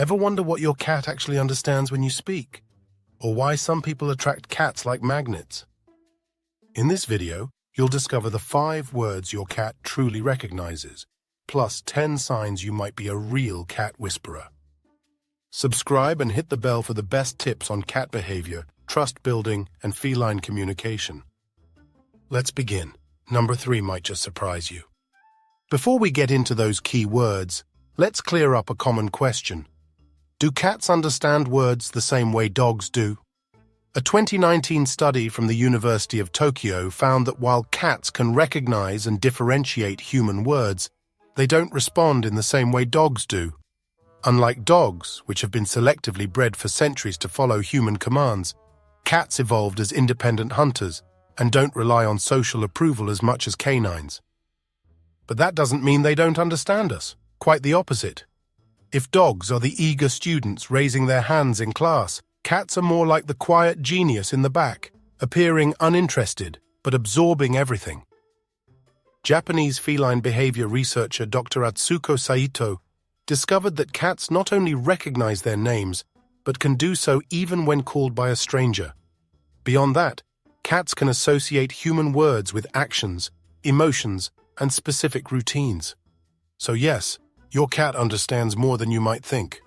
Ever wonder what your cat actually understands when you speak? Or why some people attract cats like magnets? In this video, you'll discover the 5 words your cat truly recognizes, plus 10 signs you might be a real cat whisperer. Subscribe and hit the bell for the best tips on cat behavior, trust building, and feline communication. Let's begin. Number 3 might just surprise you. Before we get into those key words, let's clear up a common question. Do cats understand words the same way dogs do? A 2019 study from the University of Tokyo found that while cats can recognize and differentiate human words, they don't respond in the same way dogs do. Unlike dogs, which have been selectively bred for centuries to follow human commands, cats evolved as independent hunters and don't rely on social approval as much as canines. But that doesn't mean they don't understand us. Quite the opposite. If dogs are the eager students raising their hands in class, cats are more like the quiet genius in the back, appearing uninterested but absorbing everything. Japanese feline behavior researcher Dr. Atsuko Saito discovered that cats not only recognize their names, but can do so even when called by a stranger. Beyond that, cats can associate human words with actions, emotions, and specific routines. So yes, your cat understands more than you might think.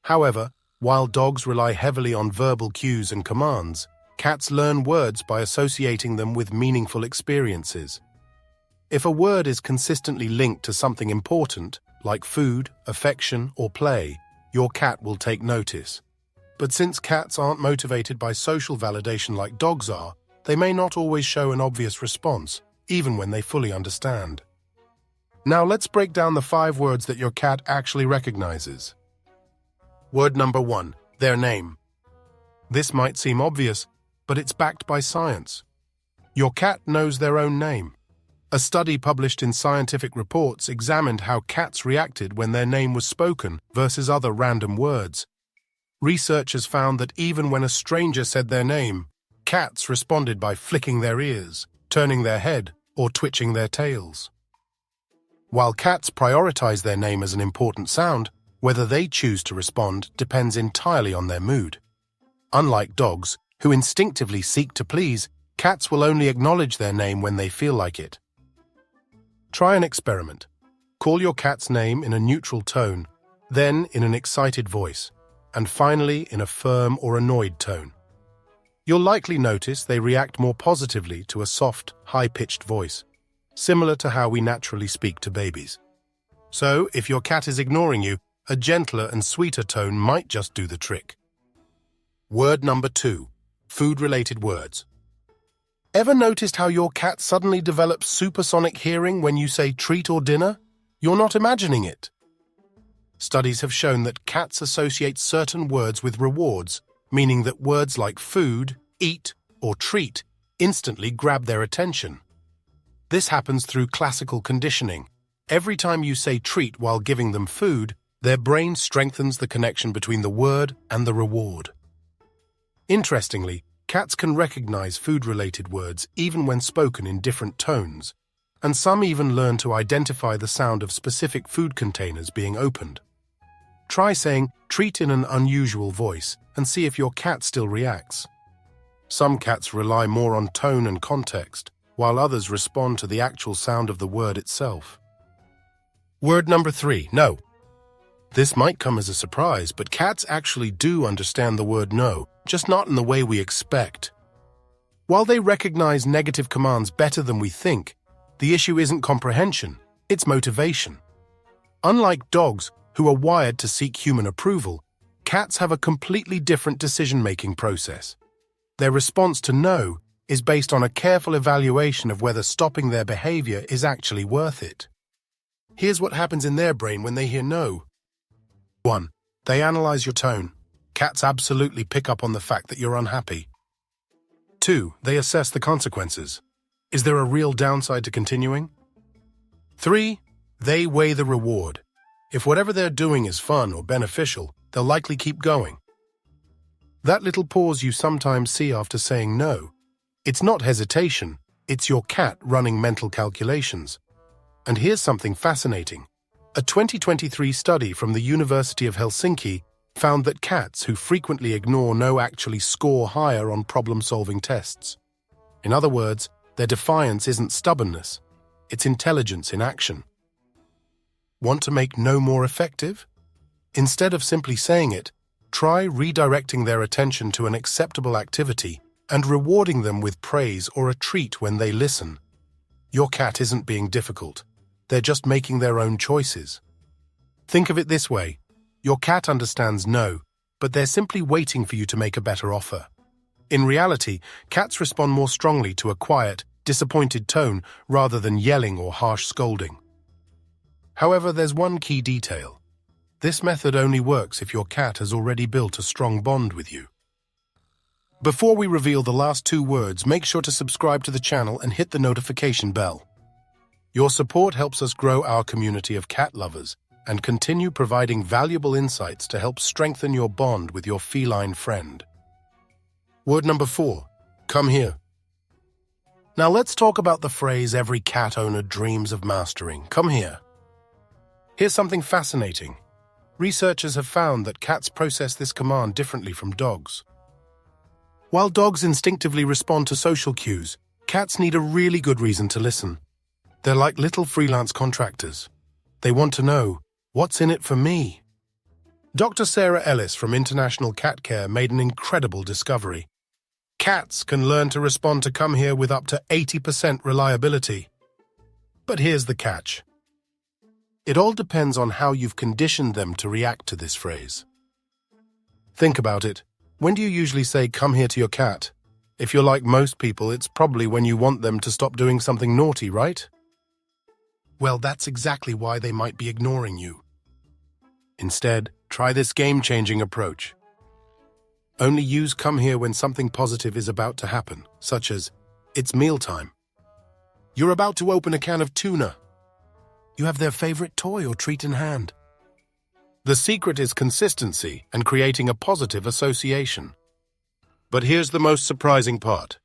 However, while dogs rely heavily on verbal cues and commands, cats learn words by associating them with meaningful experiences. If a word is consistently linked to something important, like food, affection, or play, your cat will take notice. But since cats aren't motivated by social validation like dogs are, they may not always show an obvious response, even when they fully understand. Now let's break down the 5 words that your cat actually recognizes. Word number 1, their name. This might seem obvious, but it's backed by science. Your cat knows their own name. A study published in Scientific Reports examined how cats reacted when their name was spoken versus other random words. Researchers found that even when a stranger said their name, cats responded by flicking their ears, turning their head, or twitching their tails. While cats prioritize their name as an important sound, whether they choose to respond depends entirely on their mood. Unlike dogs, who instinctively seek to please, cats will only acknowledge their name when they feel like it. Try an experiment. Call your cat's name in a neutral tone, then in an excited voice, and finally in a firm or annoyed tone. You'll likely notice they react more positively to a soft, high-pitched voice, similar to how we naturally speak to babies. So, if your cat is ignoring you, a gentler and sweeter tone might just do the trick. Word number 2, food-related words. Ever noticed how your cat suddenly develops supersonic hearing when you say treat or dinner? You're not imagining it. Studies have shown that cats associate certain words with rewards, meaning that words like food, eat, or treat instantly grab their attention. This happens through classical conditioning. Every time you say treat while giving them food, their brain strengthens the connection between the word and the reward. Interestingly, cats can recognize food-related words even when spoken in different tones, and some even learn to identify the sound of specific food containers being opened. Try saying treat in an unusual voice and see if your cat still reacts. Some cats rely more on tone and context, while others respond to the actual sound of the word itself. Word number 3, no. This might come as a surprise, but cats actually do understand the word no, just not in the way we expect. While they recognize negative commands better than we think, the issue isn't comprehension, it's motivation. Unlike dogs, who are wired to seek human approval, cats have a completely different decision-making process. Their response to no is based on a careful evaluation of whether stopping their behavior is actually worth it. Here's what happens in their brain when they hear no. 1. They analyze your tone. Cats absolutely pick up on the fact that you're unhappy. 2. They assess the consequences. Is there a real downside to continuing? 3. They weigh the reward. If whatever they're doing is fun or beneficial, they'll likely keep going. That little pause you sometimes see after saying no, it's not hesitation, it's your cat running mental calculations. And here's something fascinating. A 2023 study from the University of Helsinki found that cats who frequently ignore no actually score higher on problem-solving tests. In other words, their defiance isn't stubbornness, it's intelligence in action. Want to make no more effective? Instead of simply saying it, try redirecting their attention to an acceptable activity and rewarding them with praise or a treat when they listen. Your cat isn't being difficult. They're just making their own choices. Think of it this way. Your cat understands no, but they're simply waiting for you to make a better offer. In reality, cats respond more strongly to a quiet, disappointed tone rather than yelling or harsh scolding. However, there's one key detail. This method only works if your cat has already built a strong bond with you. Before we reveal the last 2 words, make sure to subscribe to the channel and hit the notification bell. Your support helps us grow our community of cat lovers and continue providing valuable insights to help strengthen your bond with your feline friend. Word number 4, come here. Now let's talk about the phrase every cat owner dreams of mastering, come here. Here's something fascinating. Researchers have found that cats process this command differently from dogs. While dogs instinctively respond to social cues, cats need a really good reason to listen. They're like little freelance contractors. They want to know, what's in it for me? Dr. Sarah Ellis from International Cat Care made an incredible discovery. Cats can learn to respond to come here with up to 80% reliability. But here's the catch. It all depends on how you've conditioned them to react to this phrase. Think about it. When do you usually say, come here to your cat? If you're like most people, it's probably when you want them to stop doing something naughty, right? Well, that's exactly why they might be ignoring you. Instead, try this game-changing approach. Only use come here when something positive is about to happen, such as, it's mealtime. You're about to open a can of tuna. You have their favorite toy or treat in hand. The secret is consistency and creating a positive association. But here's the most surprising part.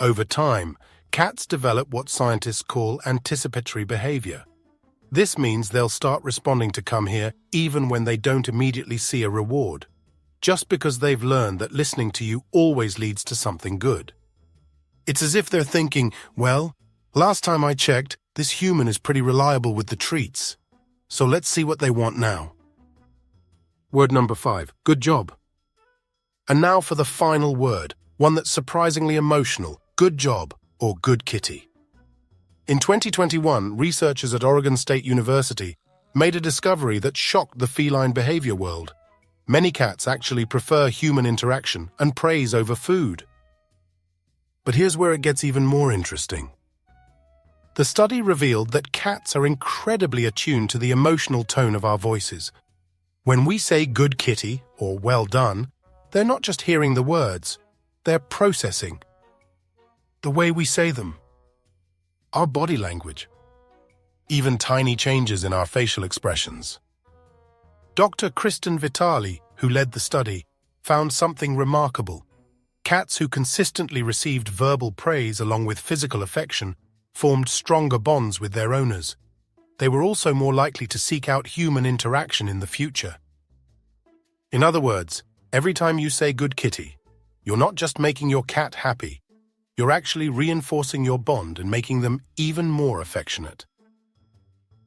Over time, cats develop what scientists call anticipatory behavior. This means they'll start responding to come here even when they don't immediately see a reward, just because they've learned that listening to you always leads to something good. It's as if they're thinking, well, last time I checked, this human is pretty reliable with the treats. So let's see what they want now. Word number 5, good job. And now for the final word, one that's surprisingly emotional, good job or good kitty. In 2021, researchers at Oregon State University made a discovery that shocked the feline behavior world. Many cats actually prefer human interaction and praise over food. But here's where it gets even more interesting. The study revealed that cats are incredibly attuned to the emotional tone of our voices. When we say good kitty or well done, they're not just hearing the words, they're processing the way we say them, our body language, even tiny changes in our facial expressions. Dr. Kristen Vitali, who led the study, found something remarkable. Cats who consistently received verbal praise along with physical affection formed stronger bonds with their owners. They were also more likely to seek out human interaction in the future. In other words, every time you say good kitty, you're not just making your cat happy, you're actually reinforcing your bond and making them even more affectionate.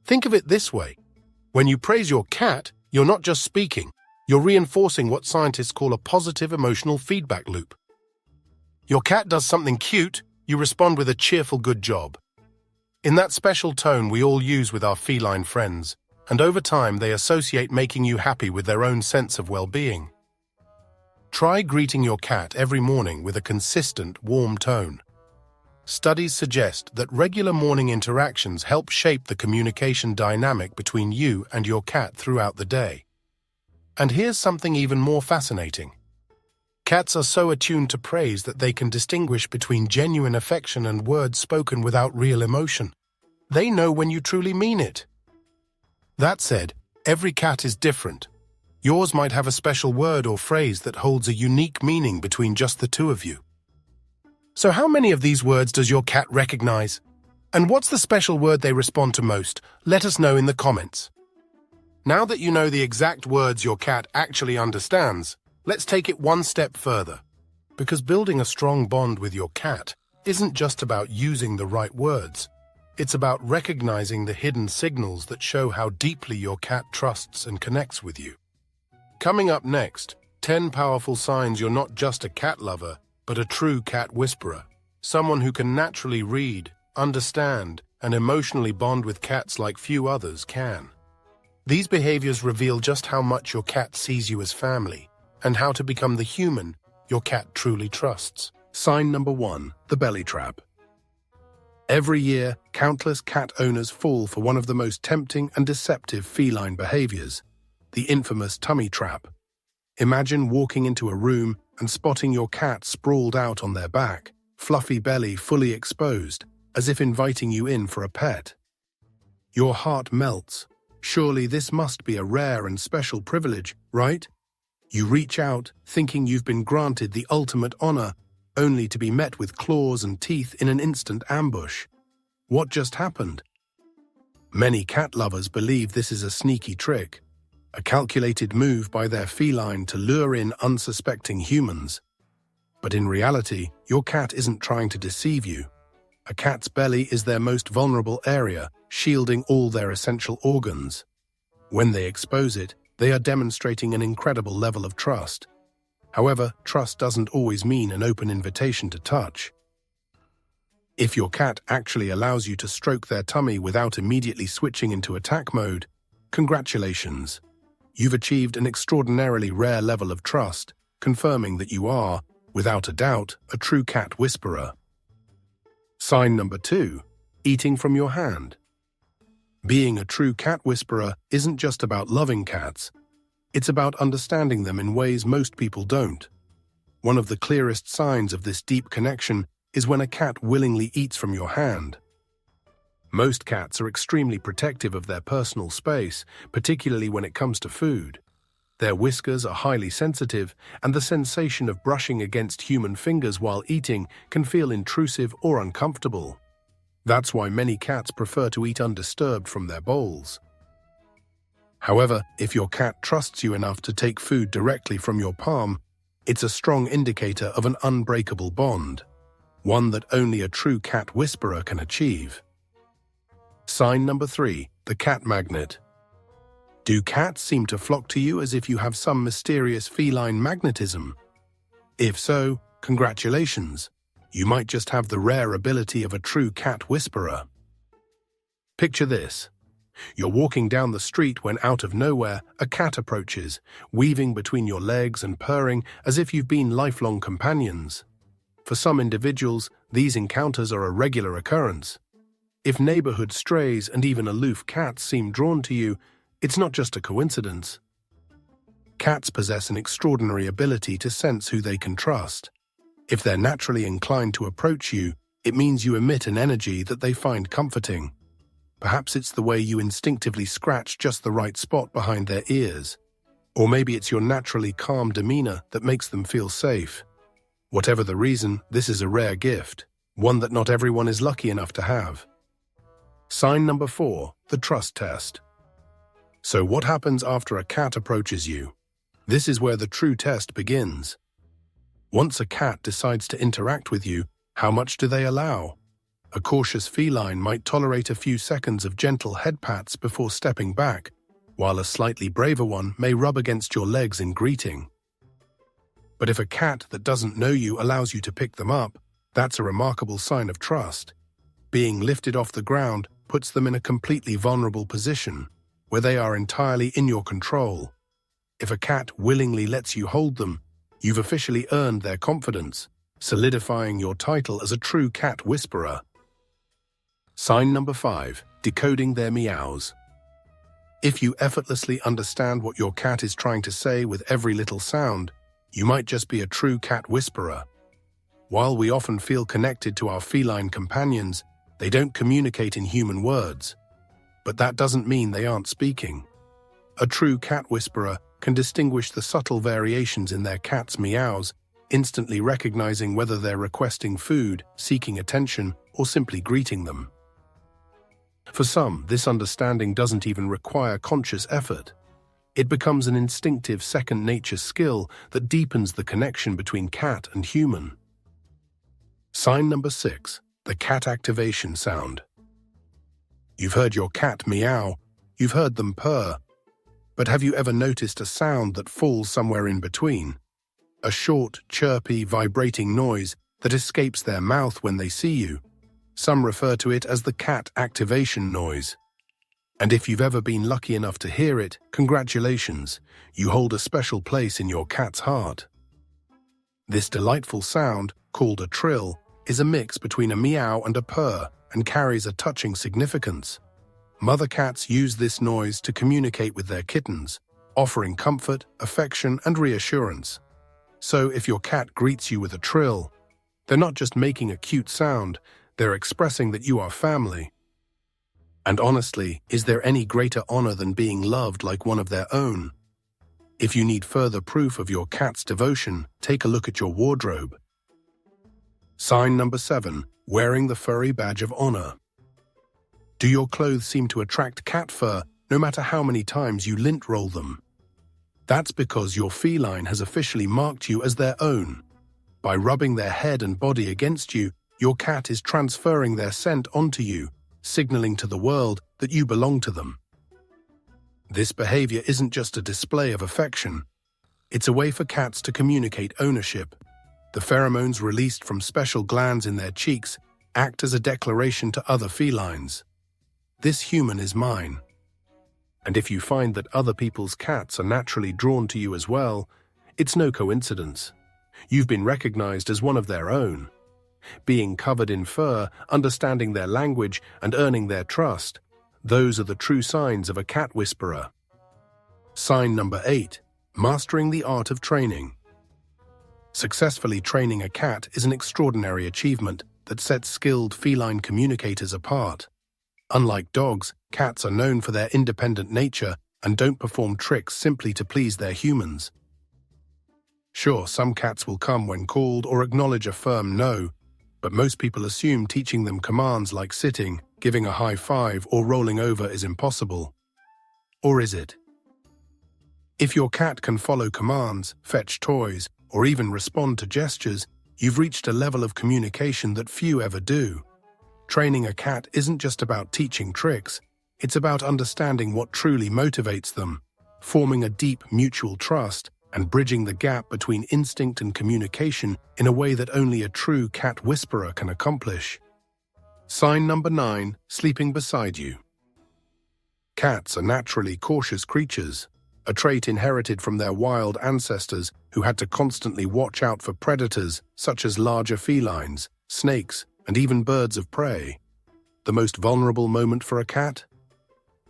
Think of it this way. When you praise your cat, you're not just speaking, you're reinforcing what scientists call a positive emotional feedback loop. Your cat does something cute, you respond with a cheerful good job. In that special tone we all use with our feline friends, and over time they associate making you happy with their own sense of well-being. Try greeting your cat every morning with a consistent, warm tone. Studies suggest that regular morning interactions help shape the communication dynamic between you and your cat throughout the day. And here's something even more fascinating. Cats are so attuned to praise that they can distinguish between genuine affection and words spoken without real emotion. They know when you truly mean it. That said, every cat is different. Yours might have a special word or phrase that holds a unique meaning between just the two of you. So how many of these words does your cat recognize? And what's the special word they respond to most? Let us know in the comments. Now that you know the exact words your cat actually understands, let's take it one step further. Because building a strong bond with your cat isn't just about using the right words. It's about recognizing the hidden signals that show how deeply your cat trusts and connects with you. Coming up next, 10 powerful signs you're not just a cat lover, but a true cat whisperer. Someone who can naturally read, understand, and emotionally bond with cats like few others can. These behaviors reveal just how much your cat sees you as family, and how to become the human your cat truly trusts. Sign number 1, the belly trap. Every year, countless cat owners fall for one of the most tempting and deceptive feline behaviors, the infamous tummy trap. Imagine walking into a room and spotting your cat sprawled out on their back, fluffy belly fully exposed, as if inviting you in for a pet. Your heart melts. Surely this must be a rare and special privilege, right? You reach out, thinking you've been granted the ultimate honor, only to be met with claws and teeth in an instant ambush. What just happened? Many cat lovers believe this is a sneaky trick, a calculated move by their feline to lure in unsuspecting humans. But in reality, your cat isn't trying to deceive you. A cat's belly is their most vulnerable area, shielding all their essential organs. When they expose it, they are demonstrating an incredible level of trust. However, trust doesn't always mean an open invitation to touch. If your cat actually allows you to stroke their tummy without immediately switching into attack mode, congratulations. You've achieved an extraordinarily rare level of trust, confirming that you are, without a doubt, a true cat whisperer. Sign number 2, eating from your hand. Being a true cat whisperer isn't just about loving cats. It's about understanding them in ways most people don't. One of the clearest signs of this deep connection is when a cat willingly eats from your hand. Most cats are extremely protective of their personal space, particularly when it comes to food. Their whiskers are highly sensitive, and the sensation of brushing against human fingers while eating can feel intrusive or uncomfortable. That's why many cats prefer to eat undisturbed from their bowls. However, if your cat trusts you enough to take food directly from your palm, it's a strong indicator of an unbreakable bond, one that only a true cat whisperer can achieve. Sign number 3, the cat magnet. Do cats seem to flock to you as if you have some mysterious feline magnetism? If so, congratulations. You might just have the rare ability of a true cat whisperer. Picture this. You're walking down the street when out of nowhere, a cat approaches, weaving between your legs and purring as if you've been lifelong companions. For some individuals, these encounters are a regular occurrence. If neighborhood strays and even aloof cats seem drawn to you, it's not just a coincidence. Cats possess an extraordinary ability to sense who they can trust. If they're naturally inclined to approach you, it means you emit an energy that they find comforting. Perhaps it's the way you instinctively scratch just the right spot behind their ears. Or maybe it's your naturally calm demeanor that makes them feel safe. Whatever the reason, this is a rare gift, one that not everyone is lucky enough to have. Sign number 4, the trust test. So what happens after a cat approaches you? This is where the true test begins. Once a cat decides to interact with you, how much do they allow? A cautious feline might tolerate a few seconds of gentle head pats before stepping back, while a slightly braver one may rub against your legs in greeting. But if a cat that doesn't know you allows you to pick them up, that's a remarkable sign of trust. Being lifted off the ground puts them in a completely vulnerable position, where they are entirely in your control. If a cat willingly lets you hold them, you've officially earned their confidence, solidifying your title as a true cat whisperer. Sign number 5, decoding their meows. If you effortlessly understand what your cat is trying to say with every little sound, you might just be a true cat whisperer. While we often feel connected to our feline companions, they don't communicate in human words. But that doesn't mean they aren't speaking. A true cat whisperer can distinguish the subtle variations in their cat's meows, instantly recognizing whether they're requesting food, seeking attention, or simply greeting them. For some, this understanding doesn't even require conscious effort. It becomes an instinctive second-nature skill that deepens the connection between cat and human. Sign number 6, the cat activation sound. You've heard your cat meow, you've heard them purr, but have you ever noticed a sound that falls somewhere in between? A short, chirpy, vibrating noise that escapes their mouth when they see you. Some refer to it as the cat activation noise. And if you've ever been lucky enough to hear it, congratulations, you hold a special place in your cat's heart. This delightful sound, called a trill, is a mix between a meow and a purr and carries a touching significance. Mother cats use this noise to communicate with their kittens, offering comfort, affection, and reassurance. So if your cat greets you with a trill, they're not just making a cute sound, they're expressing that you are family. And honestly, is there any greater honor than being loved like one of their own? If you need further proof of your cat's devotion, take a look at your wardrobe. Sign number 7, wearing the furry badge of honor. Do your clothes seem to attract cat fur no matter how many times you lint roll them? That's because your feline has officially marked you as their own. By rubbing their head and body against you, your cat is transferring their scent onto you, signaling to the world that you belong to them. This behavior isn't just a display of affection. It's a way for cats to communicate ownership. The pheromones released from special glands in their cheeks act as a declaration to other felines. This human is mine. And if you find that other people's cats are naturally drawn to you as well, it's no coincidence. You've been recognized as one of their own. Being covered in fur, understanding their language, and earning their trust, those are the true signs of a cat whisperer. Sign number 8, mastering the art of training. Successfully training a cat is an extraordinary achievement that sets skilled feline communicators apart. Unlike dogs, cats are known for their independent nature and don't perform tricks simply to please their humans. Sure, some cats will come when called or acknowledge a firm no, but most people assume teaching them commands like sitting, giving a high five, or rolling over is impossible. Or is it? If your cat can follow commands, fetch toys, or even respond to gestures, you've reached a level of communication that few ever do. Training a cat isn't just about teaching tricks, it's about understanding what truly motivates them, forming a deep mutual trust, and bridging the gap between instinct and communication in a way that only a true cat whisperer can accomplish. Sign number 9, sleeping beside you. Cats are naturally cautious creatures, a trait inherited from their wild ancestors who had to constantly watch out for predators such as larger felines, snakes, and even birds of prey. The most vulnerable moment for a cat?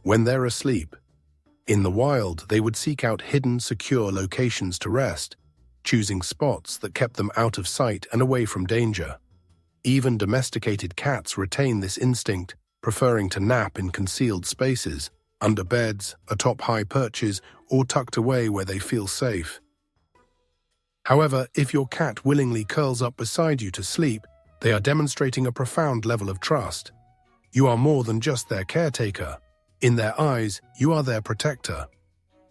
When they're asleep. In the wild, they would seek out hidden, secure locations to rest, choosing spots that kept them out of sight and away from danger. Even domesticated cats retain this instinct, preferring to nap in concealed spaces, under beds, atop high perches, or tucked away where they feel safe. However, if your cat willingly curls up beside you to sleep, they are demonstrating a profound level of trust. You are more than just their caretaker. In their eyes, you are their protector.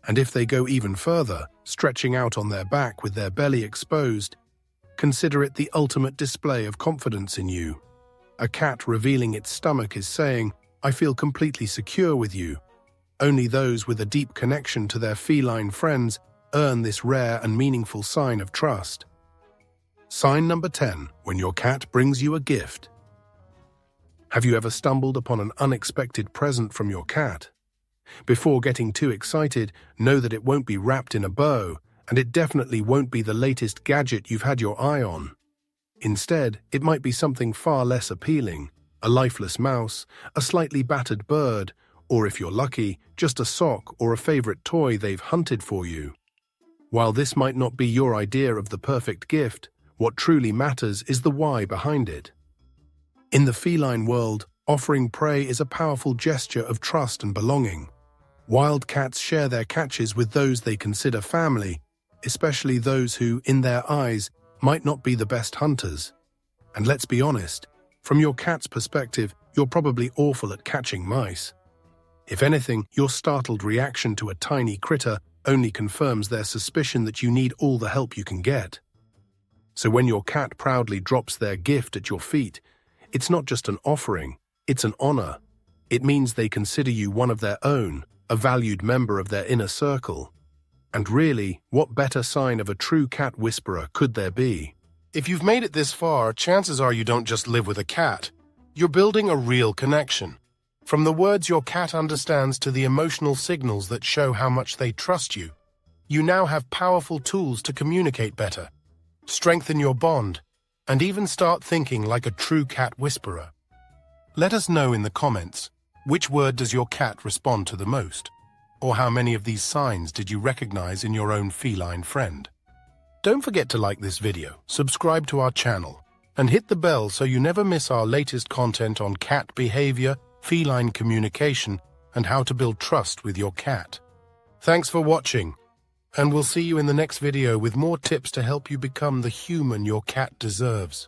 And if they go even further, stretching out on their back with their belly exposed, consider it the ultimate display of confidence in you. A cat revealing its stomach is saying, "I feel completely secure with you." Only those with a deep connection to their feline friends earn this rare and meaningful sign of trust. Sign number 10, when your cat brings you a gift. Have you ever stumbled upon an unexpected present from your cat? Before getting too excited, know that it won't be wrapped in a bow, and it definitely won't be the latest gadget you've had your eye on. Instead, it might be something far less appealing, a lifeless mouse, a slightly battered bird, or if you're lucky, just a sock or a favorite toy they've hunted for you. While this might not be your idea of the perfect gift, what truly matters is the why behind it. In the feline world, offering prey is a powerful gesture of trust and belonging. Wild cats share their catches with those they consider family, especially those who, in their eyes, might not be the best hunters. And let's be honest, from your cat's perspective, you're probably awful at catching mice. If anything, your startled reaction to a tiny critter only confirms their suspicion that you need all the help you can get. So when your cat proudly drops their gift at your feet, it's not just an offering, it's an honor. It means they consider you one of their own, a valued member of their inner circle. And really, what better sign of a true cat whisperer could there be? If you've made it this far, chances are you don't just live with a cat. You're building a real connection. From the words your cat understands to the emotional signals that show how much they trust you, you now have powerful tools to communicate better, strengthen your bond, and even start thinking like a true cat whisperer. Let us know in the comments, which word does your cat respond to the most? Or how many of these signs did you recognize in your own feline friend? Don't forget to like this video, subscribe to our channel, and hit the bell so you never miss our latest content on cat behavior, feline communication, and how to build trust with your cat. Thanks for watching, and we'll see you in the next video with more tips to help you become the human your cat deserves.